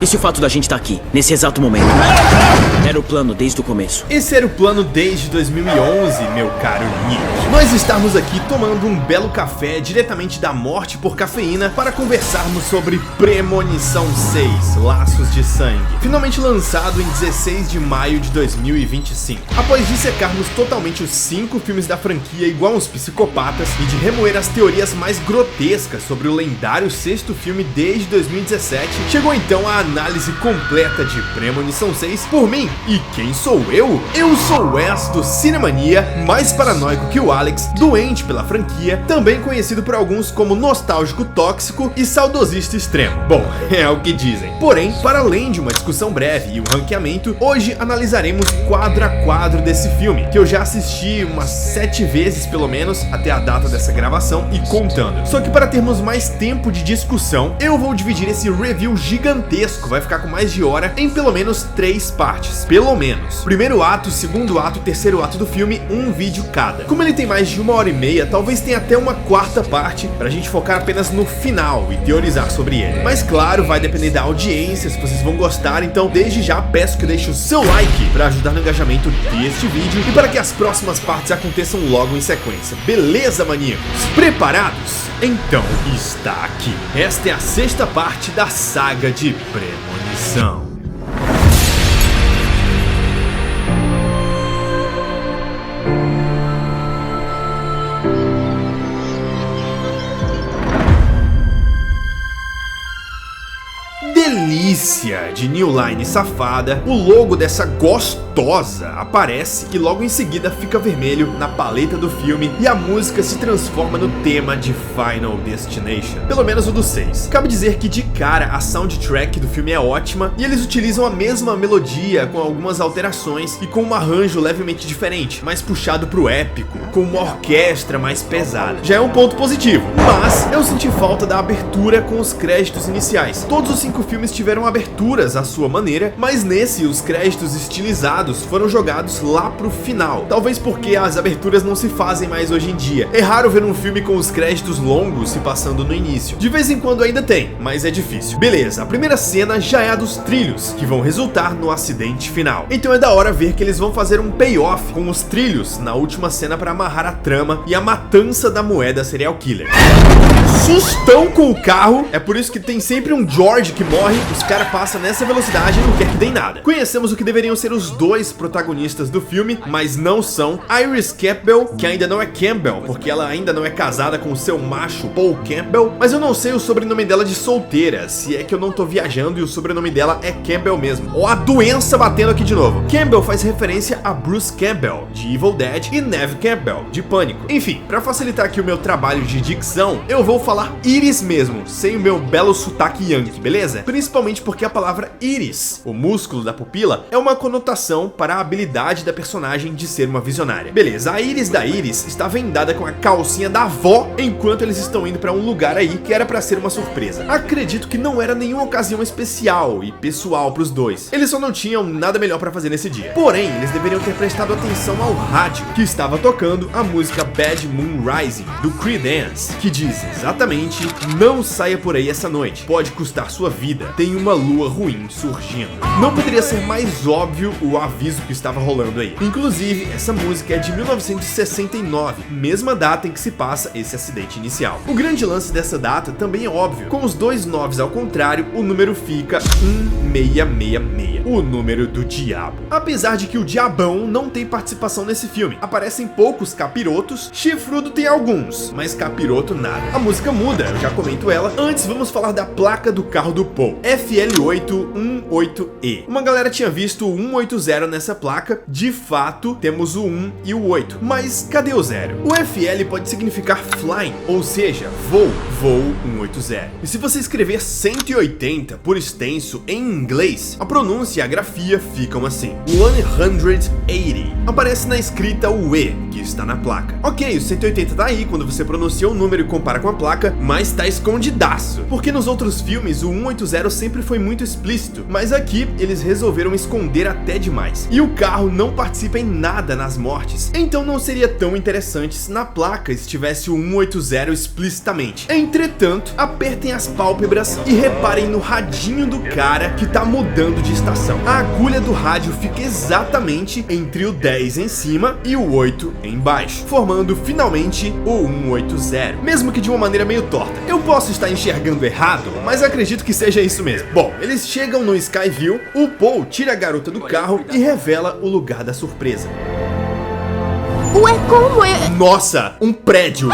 E se o fato da gente estar aqui, nesse exato momento, era o plano desde o começo? Esse era o plano desde 2011, meu caro Nick. Nós estamos aqui tomando um belo café diretamente da morte por cafeína para conversarmos sobre Premonição 6, Laços de Sangue, finalmente lançado em 16 de maio de 2025. Após dissecarmos totalmente os 5 filmes da franquia igual uns psicopatas e de remoer as teorias mais grotescas sobre o lendário sexto filme desde 2017, chegou então a análise completa de Premonição 6 por mim. E quem sou eu? Eu sou o Wes do Cinemania, mais paranoico que o Alex, doente pela franquia, também conhecido por alguns como nostálgico tóxico e saudosista extremo. Bom, é o que dizem. Porém, para além de uma discussão breve e um ranqueamento, hoje analisaremos quadro a quadro desse filme, que eu já assisti umas 7 vezes pelo menos até a data dessa gravação e contando. Só que para termos mais tempo de discussão, eu vou dividir esse review gigantesco, vai ficar com mais de hora, em pelo menos 3 partes. Pelo menos. Primeiro ato, segundo ato, terceiro ato do filme, um vídeo cada. Como ele tem mais de 1h30, talvez tenha até uma quarta parte pra gente focar apenas no final e teorizar sobre ele. Mas claro, vai depender da audiência, se vocês vão gostar, então desde já peço que deixe o seu like pra ajudar no engajamento deste vídeo e para que as próximas partes aconteçam logo em sequência. Beleza, maníacos? Preparados? Então está aqui. Esta é a sexta parte da saga de Premonição. Delícia de New Line safada, o logo dessa gostosa aparece e logo em seguida fica vermelho na paleta do filme e a música se transforma no tema de Final Destination, pelo menos o do 6. Cabe dizer que de cara a soundtrack do filme é ótima e eles utilizam a mesma melodia com algumas alterações e com um arranjo levemente diferente, mais puxado pro épico, com uma orquestra mais pesada. Já é um ponto positivo, mas eu senti falta da abertura com os créditos iniciais. Todos os 5 filmes tiveram aberturas à sua maneira, mas nesse os créditos estilizados foram jogados lá pro final. Talvez porque as aberturas não se fazem mais hoje em dia. É raro ver um filme com os créditos longos se passando no início. De vez em quando ainda tem, mas é difícil. Beleza, a primeira cena já é a dos trilhos, que vão resultar no acidente final. Então é da hora ver que eles vão fazer um payoff com os trilhos na última cena para amarrar a trama e a matança da moeda serial killer. Sustão com o carro, é por isso que tem sempre um George que morre, os caras passam nessa velocidade e não quer que dê nada. Conhecemos o que deveriam ser os 2 protagonistas do filme, mas não são. Iris Campbell, que ainda não é Campbell, porque ela ainda não é casada com o seu macho Paul Campbell, mas eu não sei o sobrenome dela de solteira, se é que eu não tô viajando e o sobrenome dela é Campbell mesmo. Ó a doença batendo aqui de novo. Campbell faz referência a Bruce Campbell, de Evil Dead, e Neve Campbell, de Pânico. Enfim, pra facilitar aqui o meu trabalho de dicção, eu vou falar Iris mesmo, sem o meu belo sotaque yankee, beleza? Principalmente porque a palavra íris, o músculo da pupila, é uma conotação para a habilidade da personagem de ser uma visionária. Beleza, a íris da Iris está vendada com a calcinha da avó enquanto eles estão indo para um lugar aí que era para ser uma surpresa. Acredito que não era nenhuma ocasião especial e pessoal pros dois. Eles só não tinham nada melhor para fazer nesse dia. Porém, eles deveriam ter prestado atenção ao rádio, que estava tocando a música Bad Moon Rising, do Creedence, que diz exatamente: não saia por aí essa noite, pode custar sua vida, tem uma lua ruim surgindo. Não poderia ser mais óbvio o aviso que estava rolando aí. Inclusive, essa música é de 1969, mesma data em que se passa esse acidente inicial. O grande lance dessa data também é óbvio. Com os 2 9s ao contrário, o número fica 1666, o número do diabo. Apesar de que o diabão não tem participação nesse filme. Aparecem poucos capirotos, chifrudo tem alguns, mas capiroto nada. A música muda, eu já comento ela. Antes vamos falar da placa do carro do Paul, FL818E. Uma galera tinha visto o 180 nessa placa, de fato temos o 1 e o 8, mas cadê o 0? O FL pode significar flying, ou seja, voo 180. E se você escrever 180 por extenso em inglês, a pronúncia e a grafia ficam assim: 180. Aparece na escrita o E, que está na placa. Ok, o 180 tá aí, quando você pronuncia o número e compara com a placa, placa, mas tá escondidaço. Porque nos outros filmes, o 180 sempre foi muito explícito, mas aqui eles resolveram esconder até demais. E o carro não participa em nada nas mortes, então não seria tão interessante se na placa estivesse o 180 explicitamente. Entretanto, apertem as pálpebras e reparem no radinho do cara que tá mudando de estação. A agulha do rádio fica exatamente entre o 10 em cima e o 8 embaixo, formando finalmente o 180, mesmo que de uma maneira meio torta. Eu posso estar enxergando errado, mas acredito que seja isso mesmo. Bom, eles chegam no Skyview, o Paul tira a garota do carro e revela o lugar da surpresa. Ué, como é? Nossa, um prédio!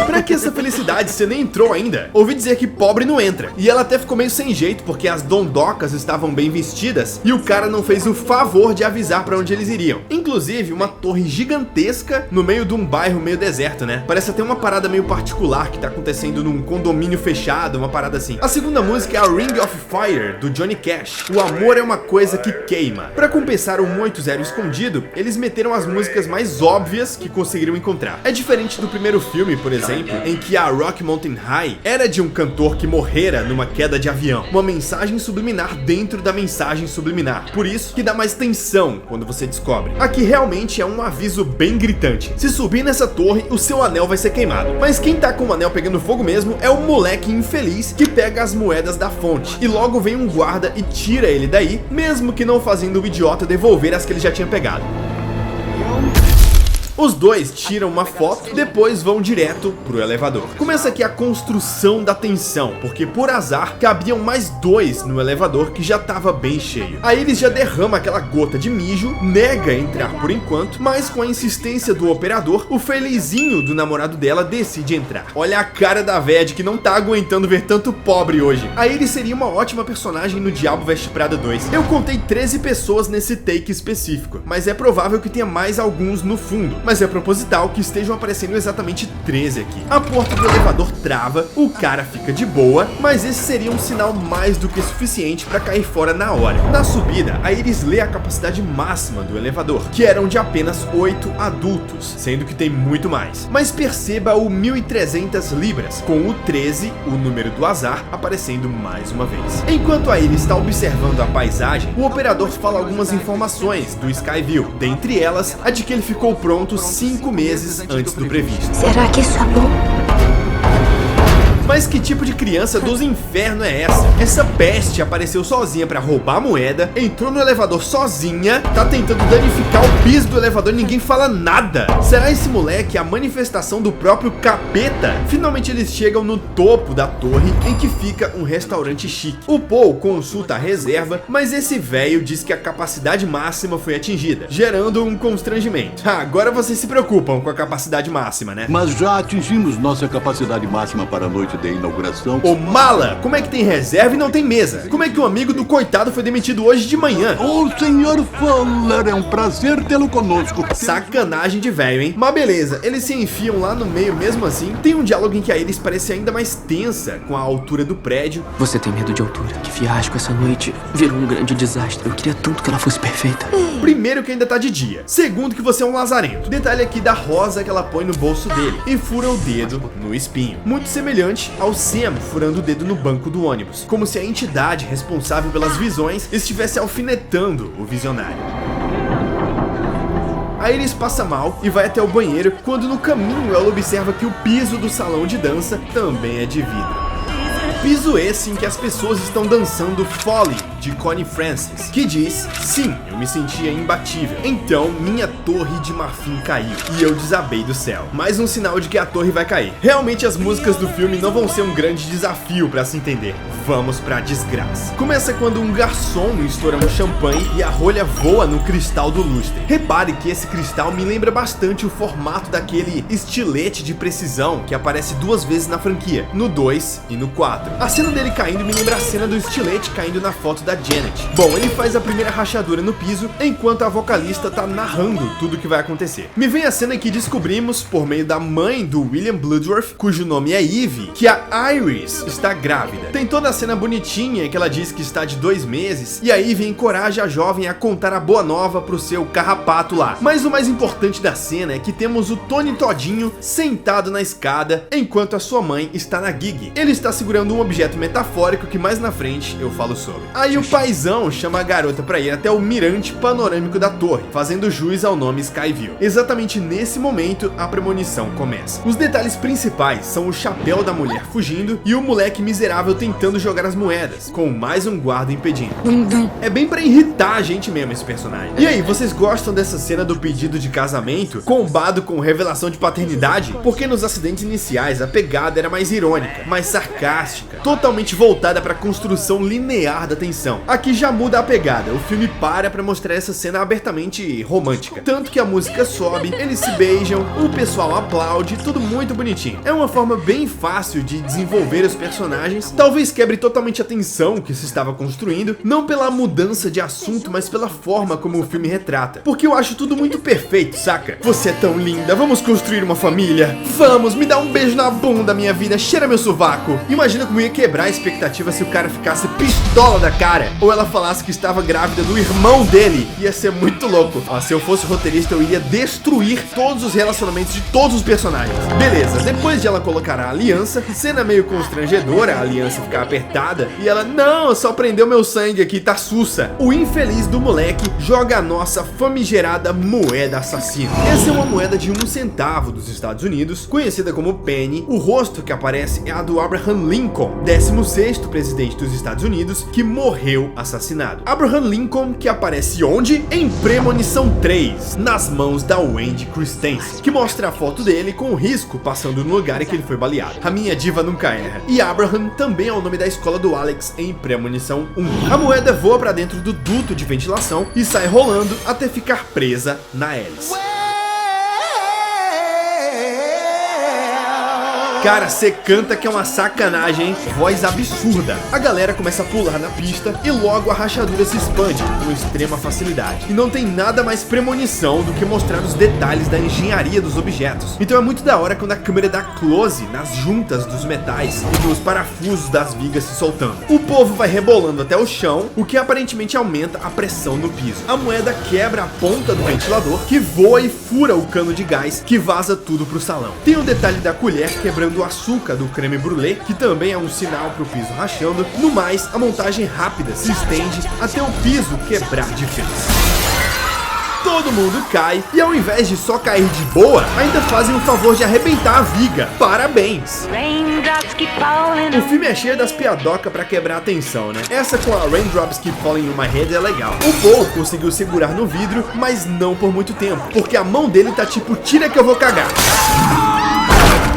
Pra que essa felicidade? Você nem entrou ainda? Ouvi dizer que pobre não entra. E ela até ficou meio sem jeito, porque as dondocas estavam bem vestidas e o cara não fez o favor de avisar pra onde eles iriam. Inclusive, uma torre gigantesca no meio de um bairro meio deserto, né? Parece até uma parada meio particular que tá acontecendo num condomínio fechado, uma parada assim. A segunda música é a Ring of Fire, do Johnny Cash. O amor é uma coisa que queima. Pra compensar o 180 escondido, eles meteram as músicas mais óbvias que conseguiram encontrar. É diferente do primeiro filme, por exemplo, em que a Rock Mountain High era de um cantor que morrera numa queda de avião. Uma mensagem subliminar dentro da mensagem subliminar. Por isso que dá mais tensão quando você descobre. Aqui realmente é um aviso bem gritante. Se subir nessa torre, o seu anel vai ser queimado. Mas quem tá com o anel pegando fogo mesmo é o moleque infeliz que pega as moedas da fonte. E logo vem um guarda e tira ele daí, mesmo que não fazendo o idiota devolver as que ele já tinha pegado. Os dois tiram uma foto e depois vão direto pro elevador. Começa aqui a construção da tensão, porque por azar cabiam mais dois no elevador que já tava bem cheio. Aí eles já derramam aquela gota de mijo, nega entrar por enquanto, mas com a insistência do operador, o felizinho do namorado dela decide entrar. Olha a cara da véia de que não tá aguentando ver tanto pobre hoje. Aí ele seria uma ótima personagem no Diabo Veste Prada 2. Eu contei 13 pessoas nesse take específico, mas é provável que tenha mais alguns no fundo. Mas é proposital que estejam aparecendo exatamente 13 aqui. A porta do elevador trava, o cara fica de boa, mas esse seria um sinal mais do que suficiente para cair fora na hora. Na subida, a Iris lê a capacidade máxima do elevador, que eram de apenas 8 adultos, sendo que tem muito mais. Mas perceba o 1.300 libras, com o 13, o número do azar, aparecendo mais uma vez. Enquanto a Iris está observando a paisagem, o operador fala algumas informações do Skyview, dentre elas a de que ele ficou pronto 5 meses antes do previsto. Será que isso é bom? Mas que tipo de criança dos infernos é essa? Essa peste apareceu sozinha pra roubar a moeda, entrou no elevador sozinha, tá tentando danificar o piso do elevador e ninguém fala nada. Será esse moleque a manifestação do próprio capeta? Finalmente eles chegam no topo da torre em que fica um restaurante chique. O Paul consulta a reserva, mas esse velho diz que a capacidade máxima foi atingida, gerando um constrangimento. Agora vocês se preocupam com a capacidade máxima, né? Mas já atingimos nossa capacidade máxima para a noite de inauguração. Ô mala, como é que tem reserva e não tem mesa? Como é que um amigo do coitado foi demitido hoje de manhã? Ô senhor Fuller, é um prazer tê-lo conosco. Sacanagem de velho, hein? Mas beleza, eles se enfiam lá no meio mesmo assim. Tem um diálogo em que a Iris parece ainda mais tensa com a altura do prédio. Você tem medo de altura? Que fiasco essa noite. Virou um grande desastre. Eu queria tanto que ela fosse perfeita. Primeiro que ainda tá de dia. Segundo que você é um lazarento. Detalhe aqui da rosa que ela põe no bolso dele. E fura o dedo no espinho. Muito semelhante ao Sam furando o dedo no banco do ônibus. Como se a entidade responsável pelas visões estivesse alfinetando o visionário. A Iris passa mal e vai até o banheiro, quando no caminho ela observa que o piso do salão de dança também é de vidro. Piso esse em que as pessoas estão dançando Folly, de Connie Francis, que diz: sim, eu me sentia imbatível, então minha torre de marfim caiu e eu desabei do céu. Mais um sinal de que a torre vai cair. Realmente as músicas do filme não vão ser um grande desafio pra se entender. Vamos pra desgraça. Começa quando um garçom estoura um champanhe e a rolha voa no cristal do lustre. Repare que esse cristal me lembra bastante o formato daquele estilete de precisão que aparece 2 vezes na franquia, no 2 e no 4. A cena dele caindo me lembra a cena do estilete caindo na foto da Janet. Bom, ele faz a primeira rachadura no piso, enquanto a vocalista tá narrando tudo o que vai acontecer. Me vem a cena em que descobrimos, por meio da mãe do William Bloodworth, cujo nome é Eve, que a Iris está grávida. Tem toda a cena bonitinha que ela diz que está de 2 meses, e a Eve encoraja a jovem a contar a boa nova pro seu carrapato lá. Mas o mais importante da cena é que temos o Tony Todinho sentado na escada, enquanto a sua mãe está na gig. Ele está segurando um objeto metafórico que mais na frente eu falo sobre. Aí o paizão chama a garota para ir até o mirante panorâmico da torre, fazendo jus ao nome Skyview. Exatamente nesse momento a premonição começa. Os detalhes principais são o chapéu da mulher fugindo e o moleque miserável tentando jogar as moedas, com mais um guarda impedindo. É bem pra irritar a gente mesmo esse personagem. E aí, vocês gostam dessa cena do pedido de casamento, combado com revelação de paternidade? Porque nos acidentes iniciais a pegada era mais irônica, mais sarcástica, totalmente voltada pra construção linear da tensão. Aqui já muda a pegada, o filme para pra mostrar essa cena abertamente romântica. Tanto que a música sobe, eles se beijam, o pessoal aplaude, tudo muito bonitinho. É uma forma bem fácil de desenvolver os personagens, talvez quebre totalmente a tensão que se estava construindo, não pela mudança de assunto, mas pela forma como o filme retrata. Porque eu acho tudo muito perfeito, saca? Você é tão linda, vamos construir uma família. Vamos, me dá um beijo na bunda, minha vida, cheira meu sovaco. Imagina como ia quebrar a expectativa se o cara ficasse pistola da cara, ou ela falasse que estava grávida do irmão dele. Ia ser muito louco. Ó, se eu fosse roteirista, eu iria destruir todos os relacionamentos de todos os personagens. Beleza, depois de ela colocar a aliança, cena meio constrangedora, a aliança ficar apertada, e ela, não, só prendeu meu sangue aqui, tá sussa. O infeliz do moleque joga a nossa famigerada moeda assassina. Essa é uma moeda de 1 centavo dos Estados Unidos, conhecida como penny. O rosto que aparece é a do Abraham Lincoln, 16º presidente dos Estados Unidos, que morreu assassinado. Abraham Lincoln que aparece onde? Em Premonição 3, nas mãos da Wendy Christensen, que mostra a foto dele com o risco passando no lugar em que ele foi baleado. A minha diva nunca erra. E Abraham também é o nome da escola do Alex em Premonição 1. A moeda voa pra dentro do duto de ventilação e sai rolando até ficar presa na hélice. Cara, cê canta que é uma sacanagem, hein? Voz absurda. A galera começa a pular na pista e logo a rachadura se expande com extrema facilidade. E não tem nada mais premonição do que mostrar os detalhes da engenharia dos objetos. Então é muito da hora quando a câmera dá close nas juntas dos metais e nos parafusos das vigas se soltando. O povo vai rebolando até o chão, o que aparentemente aumenta a pressão no piso. A moeda quebra a ponta do ventilador, que voa e fura o cano de gás, que vaza tudo pro salão. Tem o detalhe da colher quebrando o açúcar do creme brulee, que também é um sinal pro piso rachando. No mais, a montagem rápida se estende até o piso quebrar de vez. Todo mundo cai e ao invés de só cair de boa, ainda fazem o favor de arrebentar a viga. Parabéns! O filme é cheio das piadocas pra quebrar a tensão, né? Essa com a Raindrops Keep Falling on My Head é legal. O Paul conseguiu segurar no vidro, mas não por muito tempo, porque a mão dele tá tipo, tira que eu vou cagar.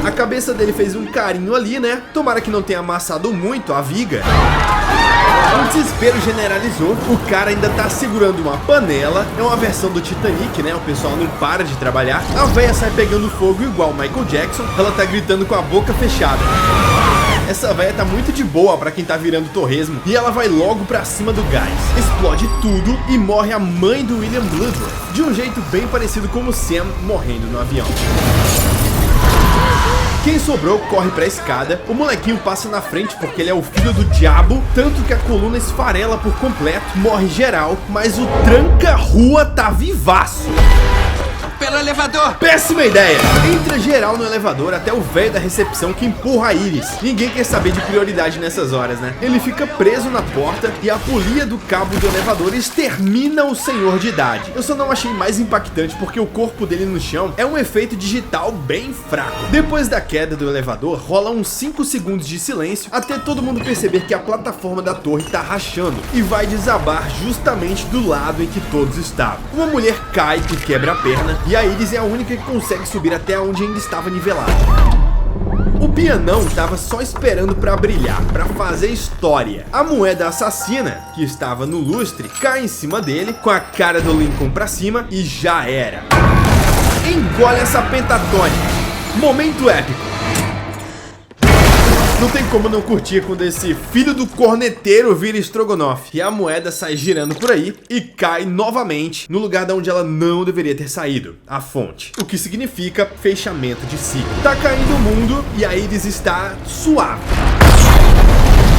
A cabeça dele fez um carinho ali, né? Tomara que não tenha amassado muito a viga. O desespero generalizou, o cara ainda tá segurando uma panela, é uma versão do Titanic, né? O pessoal não para de trabalhar. A véia sai pegando fogo igual Michael Jackson, ela tá gritando com a boca fechada. Essa véia tá muito de boa pra quem tá virando torresmo, e ela vai logo pra cima do gás. Explode tudo e morre a mãe do William Bloodworth, de um jeito bem parecido com o Sam morrendo no avião. Quem sobrou corre pra escada, o molequinho passa na frente porque ele é o filho do diabo, tanto que a coluna esfarela por completo, morre geral, mas o tranca-rua tá vivaço. Pelo elevador! Péssima ideia! Entra geral no elevador até o velho da recepção que empurra a Iris. Ninguém quer saber de prioridade nessas horas, né? Ele fica preso na porta e a polia do cabo do elevador extermina o senhor de idade. Eu só não achei mais impactante porque o corpo dele no chão é um efeito digital bem fraco. Depois da queda do elevador, rola uns 5 segundos de silêncio até todo mundo perceber que a plataforma da torre tá rachando e vai desabar justamente do lado em que todos estavam. Uma mulher cai e quebra a perna e a Iris é a única que consegue subir até onde ainda estava nivelado. O pianão tava só esperando pra brilhar, pra fazer história. A moeda assassina, que estava no lustre, cai em cima dele, com a cara do Lincoln pra cima e já era. Engole essa pentatônica. Momento épico. Não tem como não curtir quando esse filho do corneteiro vira estrogonofe e a moeda sai girando por aí e cai novamente no lugar de onde ela não deveria ter saído, a fonte. O que significa fechamento de ciclo. Tá caindo o mundo e a Iris está suave.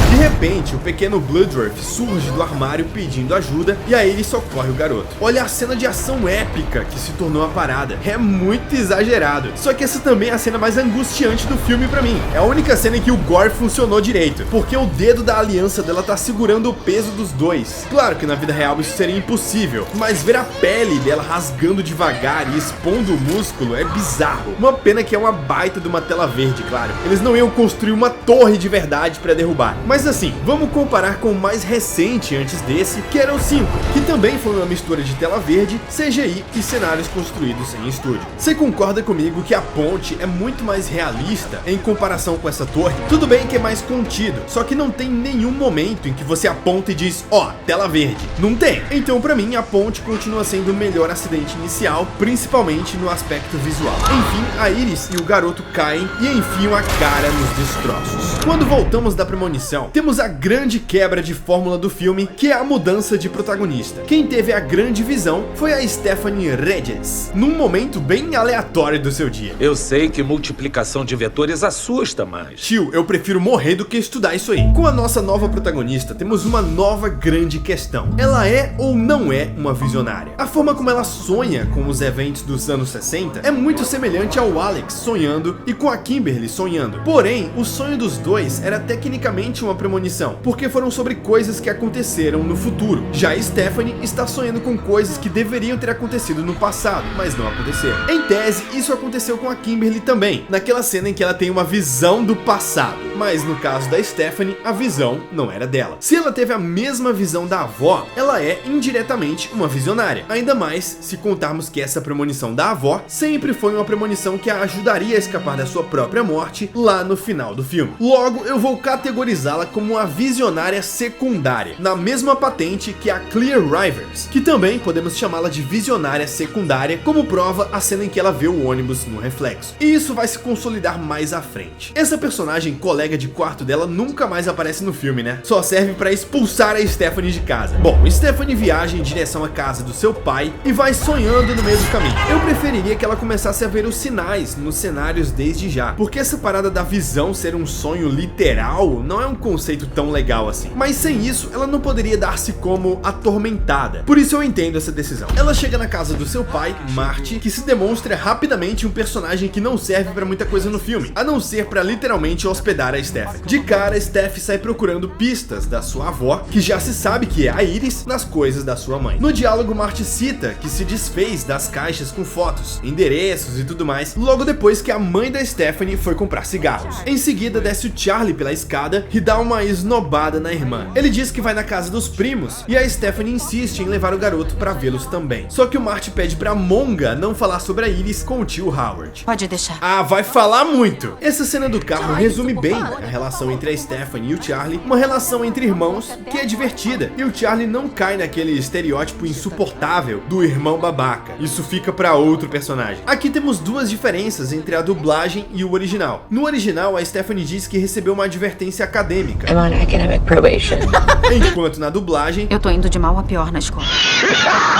De repente, o pequeno Bloodworth surge do armário pedindo ajuda e aí ele socorre o garoto. Olha a cena de ação épica que se tornou a parada. É muito exagerado. Só que essa também é a cena mais angustiante do filme pra mim. É a única cena em que o gore funcionou direito, porque o dedo da aliança dela tá segurando o peso dos dois. Claro que na vida real isso seria impossível, mas ver a pele dela rasgando devagar e expondo o músculo é bizarro. Uma pena que é uma baita de uma tela verde, claro. Eles não iam construir uma torre de verdade pra derrubar. Mas assim, vamos comparar com o mais recente antes desse, que era o 5, que também foi uma mistura de tela verde, CGI e cenários construídos em estúdio. Você concorda comigo que a ponte é muito mais realista em comparação com essa torre? Tudo bem que é mais contido, só que não tem nenhum momento em que você aponta e diz, ó, tela verde. Não tem. Então pra mim a ponte continua sendo o melhor acidente inicial, principalmente no aspecto visual. Enfim, a Iris e o garoto caem e enfiam a cara nos destroços. Quando voltamos da premonição, temos a grande quebra de fórmula do filme, que é a mudança de protagonista. Quem teve a grande visão foi a Stephanie Regis, num momento bem aleatório do seu dia. Eu sei que multiplicação de vetores assusta mais. Tio, eu prefiro morrer do que estudar isso aí. Com a nossa nova protagonista, temos uma nova grande questão. Ela é ou não é uma visionária? A forma como ela sonha com os eventos dos anos 60 é muito semelhante ao Alex sonhando e com a Kimberly sonhando. Porém, o sonho dos dois era tecnicamente uma premonição, porque foram sobre coisas que aconteceram no futuro. Já Stephanie está sonhando com coisas que deveriam ter acontecido no passado, mas não aconteceram. Em tese, isso aconteceu com a Kimberly também, naquela cena em que ela tem uma visão do passado, mas no caso da Stephanie, a visão não era dela. Se ela teve a mesma visão da avó, ela é indiretamente uma visionária, ainda mais se contarmos que essa premonição da avó sempre foi uma premonição que a ajudaria a escapar da sua própria morte lá no final do filme. Logo, eu vou categorizá-la como uma visionária secundária, na mesma patente que a Clear Rivers, que também podemos chamá-la de visionária secundária, como prova a cena em que ela vê o ônibus no reflexo. E isso vai se consolidar mais à frente. Essa personagem colega de quarto dela nunca mais aparece no filme, né? Só serve para expulsar a Stephanie de casa. Bom, Stephanie viaja em direção à casa do seu pai e vai sonhando no meio do caminho. Eu preferiria que ela começasse a ver os sinais nos cenários desde já, porque essa parada da visão ser um sonho literal não é um conceito tão legal assim. Mas sem isso, ela não poderia dar-se como atormentada. Por isso eu entendo essa decisão. Ela chega na casa do seu pai, Marty, que se demonstra rapidamente um personagem que não serve pra muita coisa no filme, a não ser pra literalmente hospedar a Stephanie. De cara, Steph sai procurando pistas da sua avó, que já se sabe que é a Iris, nas coisas da sua mãe. No diálogo, Marty cita que se desfez das caixas com fotos, endereços e tudo mais, logo depois que a mãe da Stephanie foi comprar cigarros. Em seguida, desce o Charlie pela escada e dá uma esnobada na irmã. Ele diz que vai na casa dos primos e a Stephanie insiste em levar o garoto pra vê-los também. Só que o Marty pede pra Monga não falar sobre a Iris com o tio Howard. Pode deixar. Ah, vai falar muito! Essa cena do carro resume bem a relação entre a Stephanie e o Charlie, uma relação entre irmãos que é divertida, e o Charlie não cai naquele estereótipo insuportável do irmão babaca. Isso fica pra outro personagem. Aqui temos duas diferenças entre a dublagem e o original. No original, a Stephanie diz que recebeu uma advertência acadêmica, I'm on academic probation. enquanto na dublagem Eu tô indo de mal a pior na escola.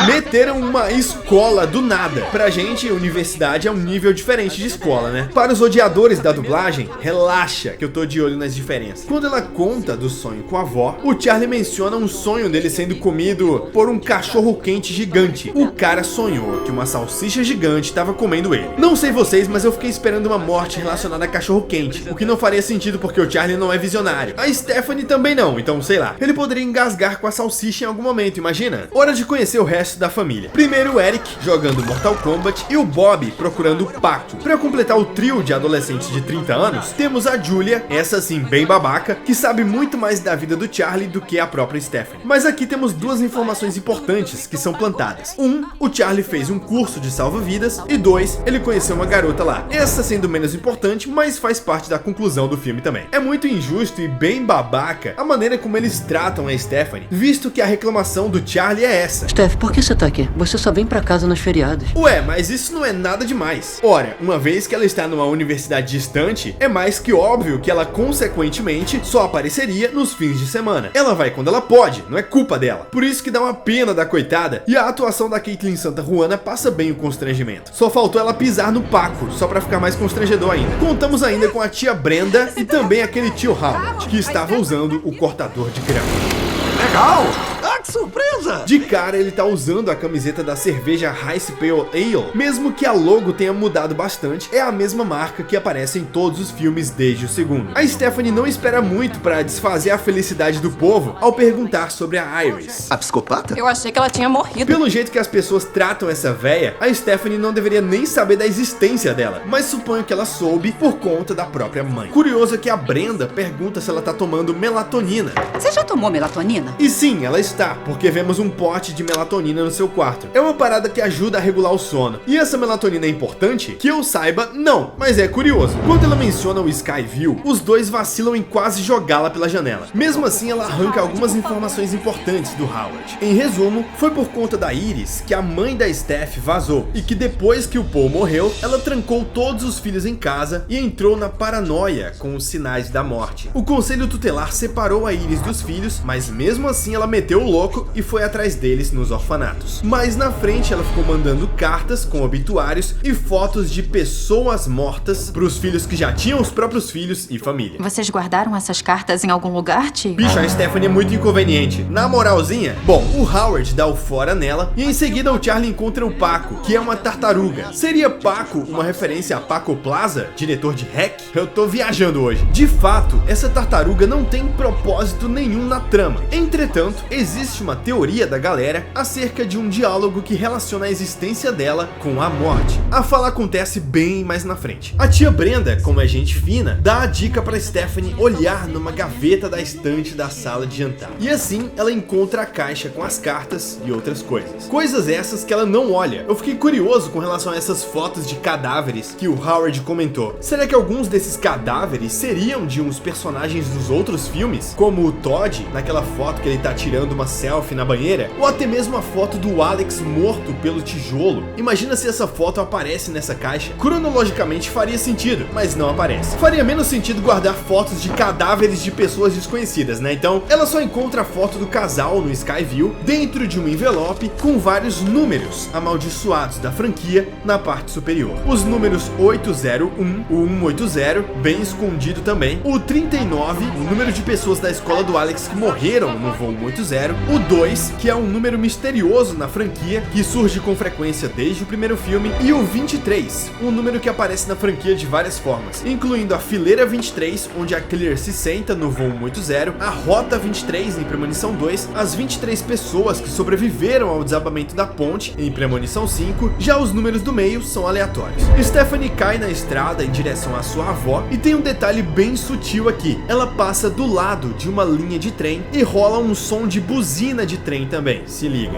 meteram uma escola do nada. Pra gente, universidade é um nível diferente de escola, né? Para os odiadores da dublagem, relaxa que eu tô de olho nas diferenças. Quando ela conta do sonho com a avó, o Charlie menciona um sonho dele sendo comido por um cachorro quente gigante. O cara sonhou que uma salsicha gigante estava comendo ele. Não sei vocês, mas eu fiquei esperando uma morte relacionada a cachorro quente, o que não faria sentido porque o Charlie não é visionário. A Stephanie também não, então sei lá. Ele poderia engasgar com a salsicha em algum momento, imagina? Hora de conhecer o resto da família. Primeiro o Eric, jogando Mortal Kombat, e o Bob procurando o Paco. Pra completar o trio de adolescentes de 30 anos, temos a Julia, essa sim bem babaca, que sabe muito mais da vida do Charlie do que a própria Stephanie. Mas aqui temos duas informações importantes que são plantadas. O Charlie fez um curso de salva-vidas, e 2, ele conheceu uma garota lá. Essa sendo menos importante, mas faz parte da conclusão do filme também. É muito injusto e bem babaca a maneira como eles tratam a Stephanie, visto que a reclamação do Charlie é essa. Steph, por que você tá aqui? Você só vem pra casa nos feriados. Ué, mas isso não é nada demais. Ora, uma vez que ela está numa universidade distante, é mais que óbvio que ela consequentemente só apareceria nos fins de semana. Ela vai quando ela pode, não é culpa dela. Por isso que dá uma pena da coitada, e a atuação da Caitlin Santa Juana passa bem o constrangimento. Só faltou ela pisar no Paco, só pra ficar mais constrangedor ainda. Contamos ainda com a tia Brenda e também aquele tio Howard, que estava usando o cortador de grama. Legal! Ah, que surpresa! De cara, ele tá usando a camiseta da cerveja Ice Pale Ale. Mesmo que a logo tenha mudado bastante, é a mesma marca que aparece em todos os filmes desde o segundo. A Stephanie não espera muito pra desfazer a felicidade do povo ao perguntar sobre a Iris. A psicopata? Eu achei que ela tinha morrido. Pelo jeito que as pessoas tratam essa véia, a Stephanie não deveria nem saber da existência dela, mas suponho que ela soube por conta da própria mãe. Curioso é que a Brenda pergunta se ela tá tomando melatonina. Você já tomou melatonina? E sim, ela está, porque vemos um pote de melatonina no seu quarto. É uma parada que ajuda a regular o sono. E essa melatonina é importante? Que eu saiba, não, mas é curioso. Quando ela menciona o Skyview, os dois vacilam em quase jogá-la pela janela. Mesmo assim, ela arranca algumas informações importantes do Howard. Em resumo, foi por conta da Iris que a mãe da Steph vazou, e que depois que o Paul morreu, ela trancou todos os filhos em casa e entrou na paranoia com os sinais da morte. O conselho tutelar separou a Iris dos filhos, mas mesmo assim ela meteu o louco e foi atrás deles nos orfanatos. Mas na frente ela ficou mandando cartas com obituários e fotos de pessoas mortas pros filhos que já tinham os próprios filhos e família. Vocês guardaram essas cartas em algum lugar, tio? Bicho, a Stephanie é muito inconveniente. Na moralzinha, bom, o Howard dá o fora nela e em seguida o Charlie encontra o Paco, que é uma tartaruga. Seria Paco uma referência a Paco Plaza, diretor de Hack? Eu tô viajando hoje. De fato, essa tartaruga não tem propósito nenhum na trama. Entretanto, existe uma teoria da galera acerca de um diálogo que relaciona a existência dela com a morte. A fala acontece bem mais na frente. A tia Brenda, como é gente fina, dá a dica para Stephanie olhar numa gaveta da estante da sala de jantar. E assim, ela encontra a caixa com as cartas e outras coisas. Coisas essas que ela não olha. Eu fiquei curioso com relação a essas fotos de cadáveres que o Howard comentou. Será que alguns desses cadáveres seriam de uns personagens dos outros filmes? Como o Todd, naquela foto que ele tá tirando uma selfie na banheira? Ou até mesmo a foto do Alex morto pelo tijolo? Imagina se essa foto aparece nessa caixa. Cronologicamente faria sentido, mas não aparece. Faria menos sentido guardar fotos de cadáveres de pessoas desconhecidas, né? Então, ela só encontra a foto do casal no Skyview dentro de um envelope com vários números amaldiçoados da franquia na parte superior. Os números 801, o 180, bem escondido também, o 39, o número de pessoas da escola do Alex que morreram no voo 180, o 2, que é um número misterioso na franquia que surge com frequência desde o primeiro filme, e o 23, um número que aparece na franquia de várias formas, incluindo a fileira 23, onde a Clear se senta no voo 180, a rota 23 em Premonição 2, as 23 pessoas que sobreviveram ao desabamento da ponte em Premonição 5, já os números do meio são aleatórios. Stephanie cai na estrada em direção à sua avó e tem um detalhe bem sutil aqui. Ela passa do lado de uma linha de trem e rola um som de buzina de trem também, se liga.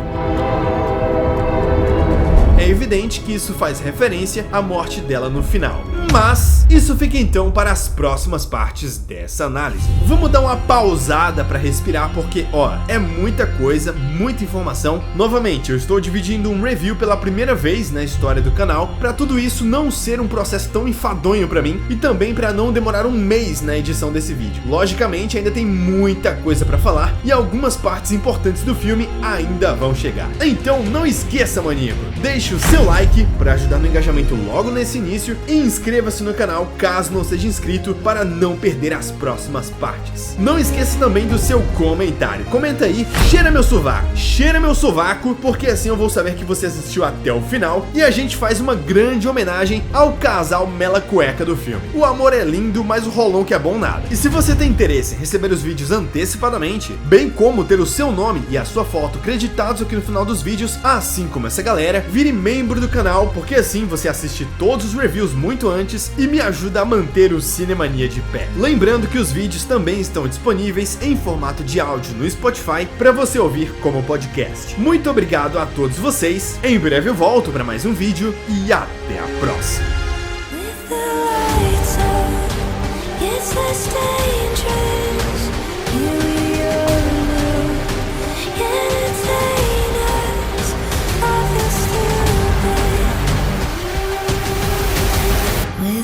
É evidente que isso faz referência à morte dela no final. Mas isso fica então para as próximas partes dessa análise. Vamos dar uma pausada para respirar porque, ó, é muita coisa, muita informação. Novamente, eu estou dividindo um review pela primeira vez na história do canal, para tudo isso não ser um processo tão enfadonho para mim e também para não demorar um mês na edição desse vídeo. Logicamente, ainda tem muita coisa para falar e algumas partes importantes do filme ainda vão chegar. Então não esqueça, maníaco, deixe o seu like para ajudar no engajamento logo nesse início e inscreva-se no canal caso não seja inscrito para não perder as próximas partes. Não esqueça também do seu comentário. Comenta aí, cheira meu sovaco, porque assim eu vou saber que você assistiu até o final e a gente faz uma grande homenagem ao casal mela cueca do filme. O amor é lindo, mas o rolão que é bom nada. E se você tem interesse em receber os vídeos antecipadamente, bem como ter o seu nome e a sua foto creditados aqui no final dos vídeos, assim como essa galera, vire membro do canal, porque assim você assiste todos os reviews muito antes e me ajuda a manter o Cinemania de pé. Lembrando que os vídeos também estão disponíveis em formato de áudio no Spotify para você ouvir como podcast. Muito obrigado a todos vocês, em breve eu volto para mais um vídeo e até a próxima.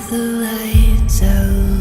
The lights out.